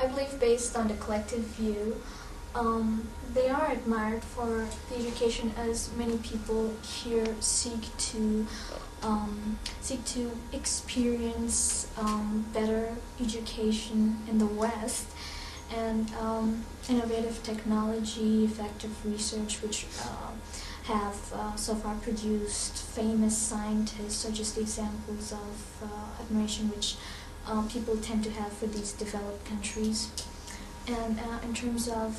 I believe based on the collective view, they are admired for the education, as many people here seek to experience better education in the West, and innovative technology, effective research, which have so far produced famous scientists, such as the examples of admiration which people tend to have for these developed countries. And in terms of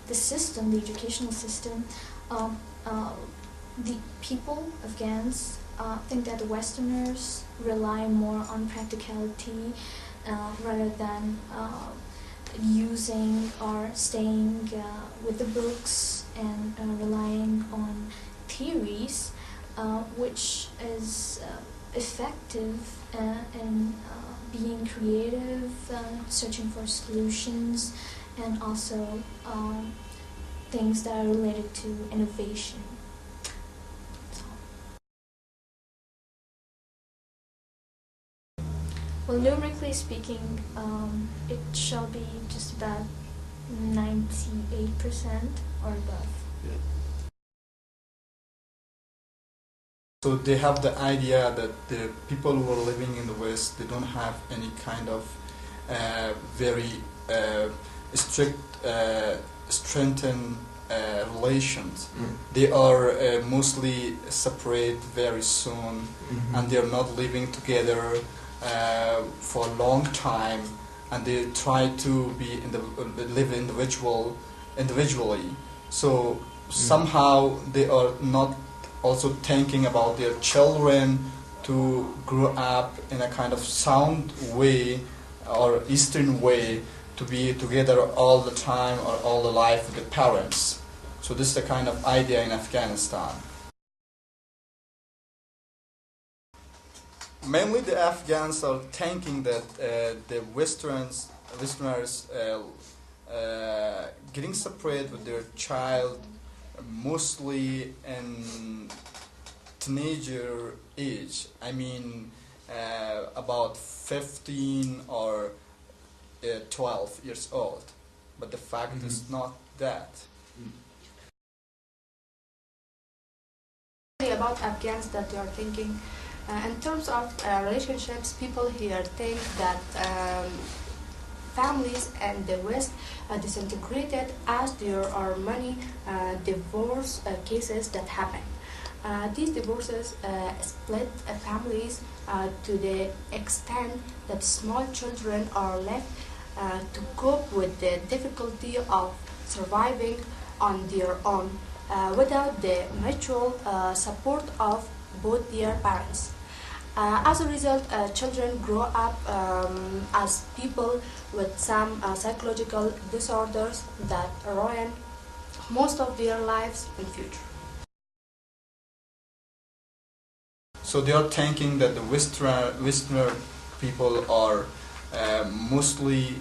the system, the educational system, the people, Afghans, think that the Westerners rely more on practicality rather than using or staying with the books and relying on theories, which is effective in being creative, searching for solutions, and also things that are related to innovation. Well, numerically speaking, it shall be just about 98% or above. Yeah. So they have the idea that the people who are living in the West, they don't have any kind of very strict, strengthened relations. They are mostly separate very soon, and they are not living together for a long time, and they try to be live individually. So somehow they are not also thinking about their children to grow up in a kind of sound way or Eastern way, to be together all the time or all the life with the parents. So this is the kind of idea in Afghanistan. Mainly the Afghans are thinking that the Westerners getting separate with their child mostly in teenager age. I mean about 15 or 12 years old. But the fact is not that. About Afghans that they are thinking in terms of relationships, people here think that families in the West are disintegrated as there are many divorce cases that happen. These divorces split families to the extent that small children are left to cope with the difficulty of surviving on their own without the mutual support of both their parents. As a result, children grow up as people with some psychological disorders that ruin most of their lives in future. So they are thinking that the Westerner people are mostly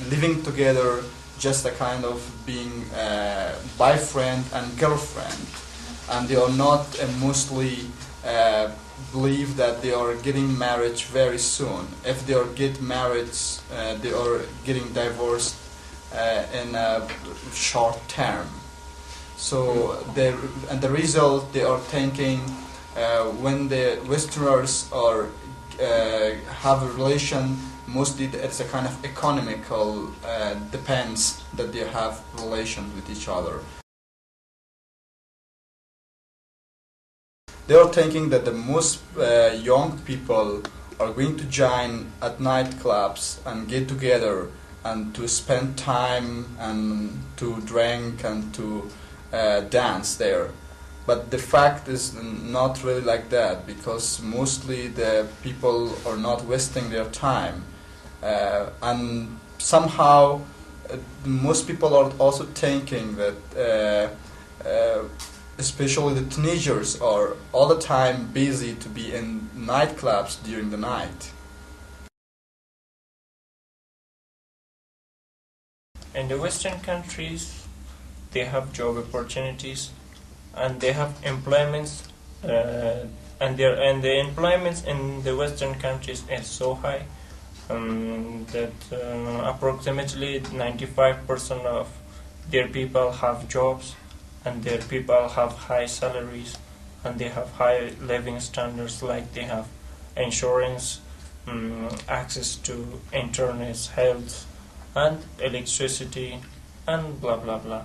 living together, just a kind of being boyfriend and girlfriend, and they are not mostly believe that they are getting married very soon. If they are get married, they are getting divorced in a short term. So the result, they are thinking when the Westerners are have a relation, mostly it's a kind of economical depends that they have relations with each other. They are thinking that the most young people are going to join at nightclubs and get together and to spend time and to drink and to dance there. But the fact is not really like that, because mostly the people are not wasting their time. And somehow most people are also thinking that especially the teenagers are all the time busy to be in nightclubs during the night. In the Western countries, they have job opportunities and they have employments, and the employments in the Western countries is so high that approximately 95% of their people have jobs, and their people have high salaries, and they have high living standards, like they have insurance, access to internet, health, and electricity, and blah blah blah.